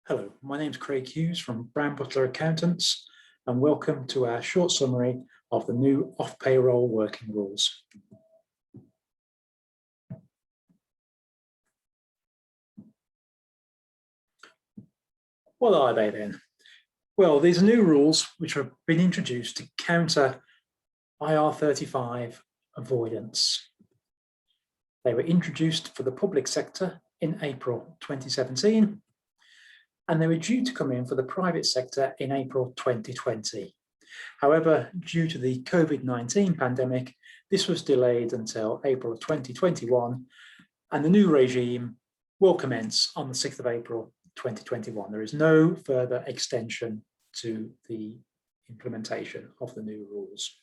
Hello, my name is Craig Hughes from Brown Butler Accountants, and welcome to our short summary of the new off-payroll working rules. What are they then? Well, these are new rules which have been introduced to counter IR35 avoidance. They were introduced for the public sector in April 2017, and they were due to come in for the private sector in April 2020. However, due to the COVID-19 pandemic, this was delayed until April of 2021, and the new regime will commence on the 6th of April 2021. There is no further extension to the implementation of the new rules.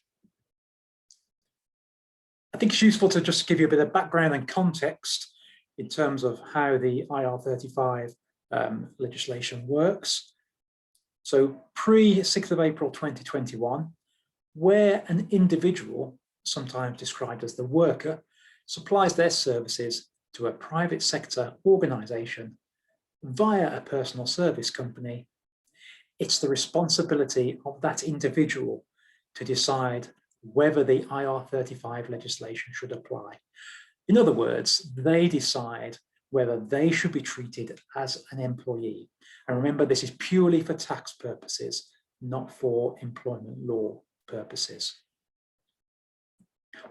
I think it's useful to just give you a bit of background and context in terms of how the IR35 legislation works. So pre-6th of April 2021, where an individual, sometimes described as the worker, supplies their services to a private sector organisation via a personal service company, it's the responsibility of that individual to decide whether the IR35 legislation should apply. In other words, they decide whether they should be treated as an employee. And remember, this is purely for tax purposes, not for employment law purposes.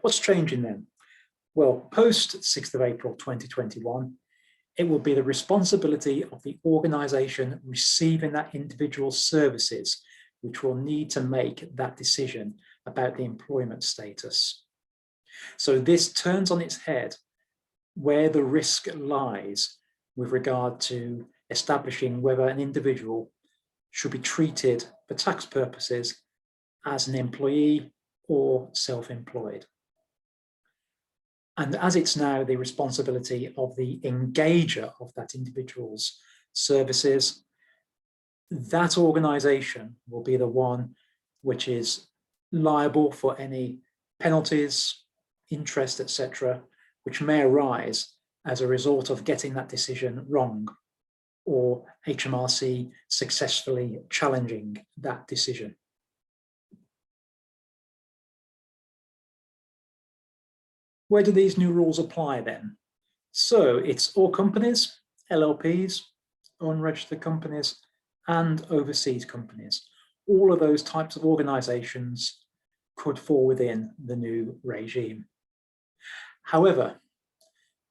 What's changing then? Well, post 6th of April 2021, it will be the responsibility of the organisation receiving that individual's services which will need to make that decision about the employment status. So this turns on its head where the risk lies with regard to establishing whether an individual should be treated for tax purposes as an employee or self-employed. And as it's now the responsibility of the engager of that individual's services, that organisation will be the one which is liable for any penalties, interest, etc., which may arise as a result of getting that decision wrong or HMRC successfully challenging that decision. Where do these new rules apply then? So it's all companies, LLPs, unregistered companies, and overseas companies. All of those types of organisations could fall within the new regime. However,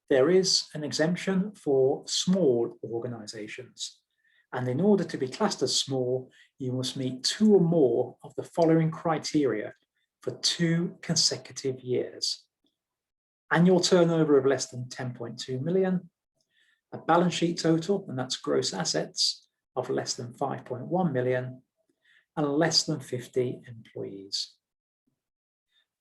there is an exemption for small organisations, and in order to be classed as small, you must meet 2 or more of the following criteria for 2 consecutive years. Annual turnover of less than 10.2 million, a balance sheet total, and that's gross assets, of less than 5.1 million, and less than 50 employees.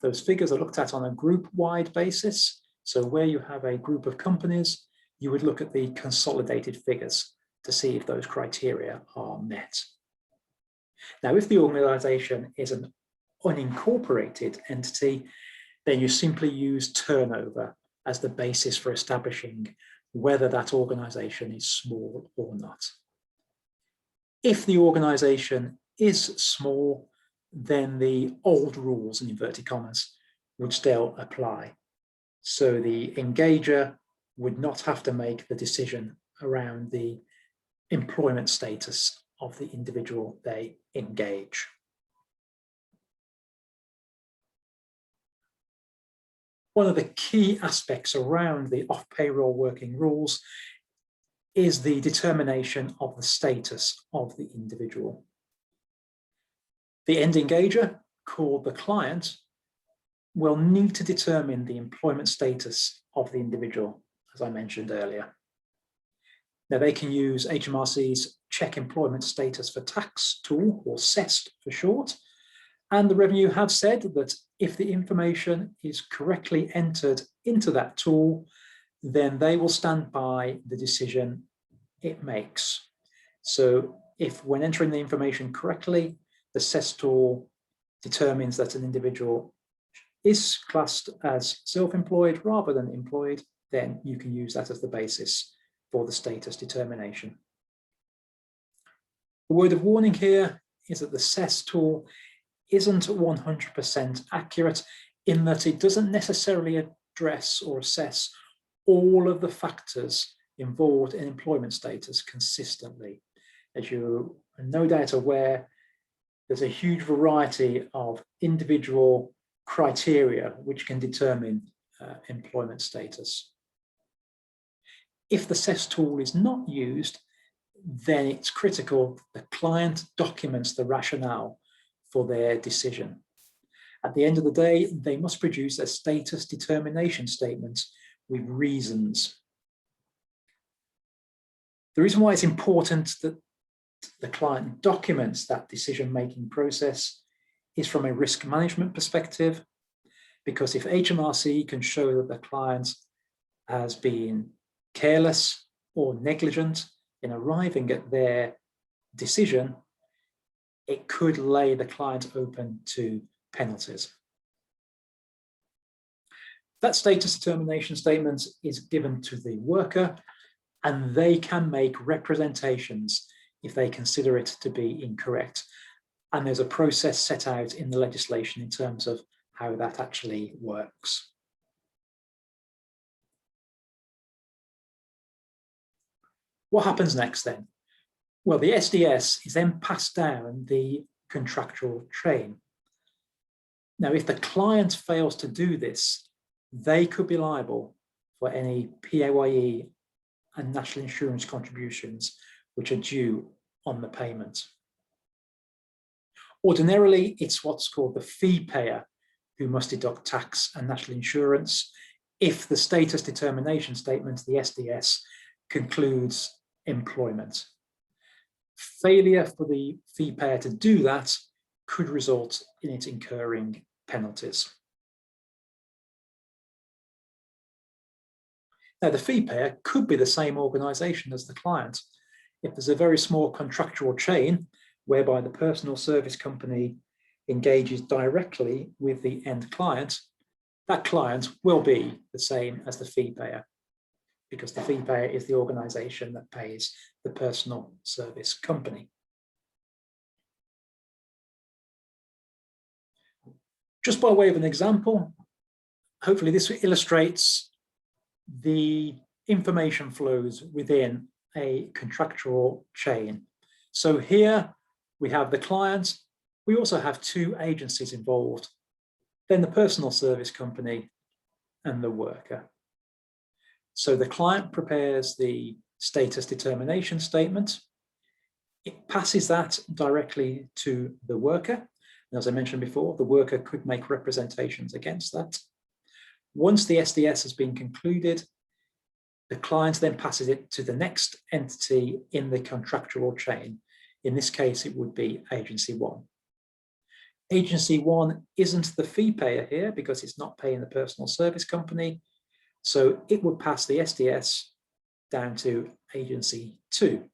Those figures are looked at on a group-wide basis. So where you have a group of companies, you would look at the consolidated figures to see if those criteria are met. Now, if the organisation is an unincorporated entity, then you simply use turnover as the basis for establishing whether that organisation is small or not. If the organisation is small, then the old rules, in inverted commas, would still apply. So the engager would not have to make the decision around the employment status of the individual they engage. One of the key aspects around the off-payroll working rules is the determination of the status of the individual. The end engager, called the client, will need to determine the employment status of the individual, as I mentioned earlier. Now, they can use HMRC's Check Employment Status for Tax tool, or CEST for short, and the Revenue have said that if the information is correctly entered into that tool, then they will stand by the decision it makes. So if when entering the information correctly, the CEST tool determines that an individual is classed as self-employed rather than employed, then you can use that as the basis for the status determination. The word of warning here is that the SES tool isn't 100% accurate in that it doesn't necessarily address or assess all of the factors involved in employment status consistently. As you are no doubt aware, there's a huge variety of individual criteria which can determine employment status. If the SES tool is not used, then it's critical the client documents the rationale for their decision. At the end of the day, they must produce a status determination statement with reasons. The reason why it's important that the client documents that decision-making process is from a risk management perspective, because if HMRC can show that the client has been careless or negligent in arriving at their decision, it could lay the client open to penalties. That status determination statement is given to the worker, and they can make representations if they consider it to be incorrect. And there's a process set out in the legislation in terms of how that actually works. What happens next then? Well, the SDS is then passed down the contractual chain. Now, if the client fails to do this, they could be liable for any PAYE and national insurance contributions which are due on the payment. Ordinarily, it's what's called the fee payer who must deduct tax and national insurance if the status determination statement, the SDS, concludes employment. Failure for the fee payer to do that could result in it incurring penalties. Now, the fee payer could be the same organisation as the client. If there's a very small contractual chain whereby the personal service company engages directly with the end client, that client will be the same as the fee payer, because the fee payer is the organisation that pays the personal service company. Just by way of an example, hopefully this illustrates the information flows within a contractual chain. So here we have the client. We also have two agencies involved, then the personal service company and the worker. So the client prepares the status determination statement. It passes that directly to the worker. And as I mentioned before, the worker could make representations against that. Once the SDS has been concluded, the client then passes it to the next entity in the contractual chain. In this case, it would be Agency 1. Agency 1 isn't the fee payer here because it's not paying the personal service company. So it would pass the SDS down to Agency 2.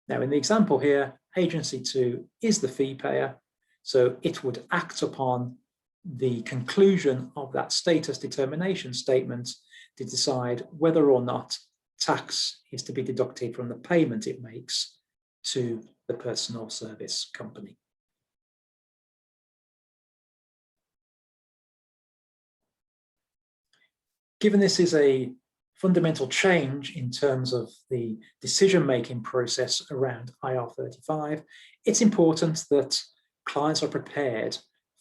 Now, in the example here, Agency 2 is the fee payer, so it would act upon the conclusion of that status determination statement to decide whether or not tax is to be deducted from the payment it makes to the personal service company. Given this is a fundamental change in terms of the decision-making process around IR35, it's important that clients are prepared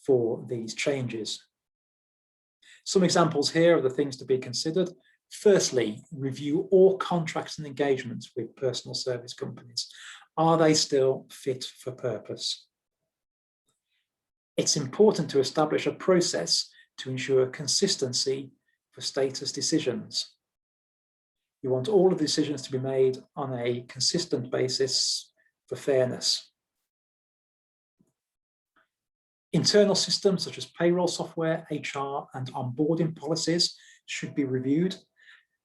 for these changes. Some examples here are the things to be considered. Firstly, review all contracts and engagements with personal service companies. Are they still fit for purpose? It's important to establish a process to ensure consistency for status decisions. You want all of the decisions to be made on a consistent basis for fairness. Internal systems such as payroll software, HR, and onboarding policies should be reviewed.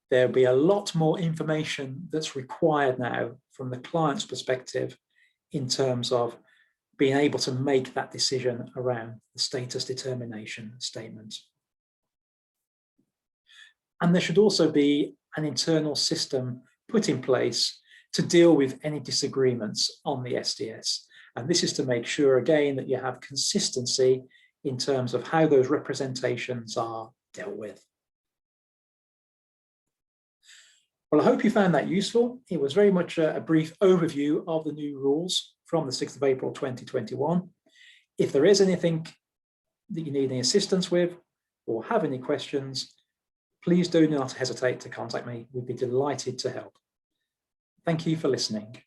There'll be a lot more information that's required now from the client's perspective in terms of being able to make that decision around the status determination statement. And there should also be an internal system put in place to deal with any disagreements on the SDS. And this is to make sure, again, that you have consistency in terms of how those representations are dealt with. Well, I hope you found that useful. It was very much a brief overview of the new rules from the 6th of April 2021. If there is anything that you need any assistance with or have any questions, please do not hesitate to contact me. We'd be delighted to help. Thank you for listening.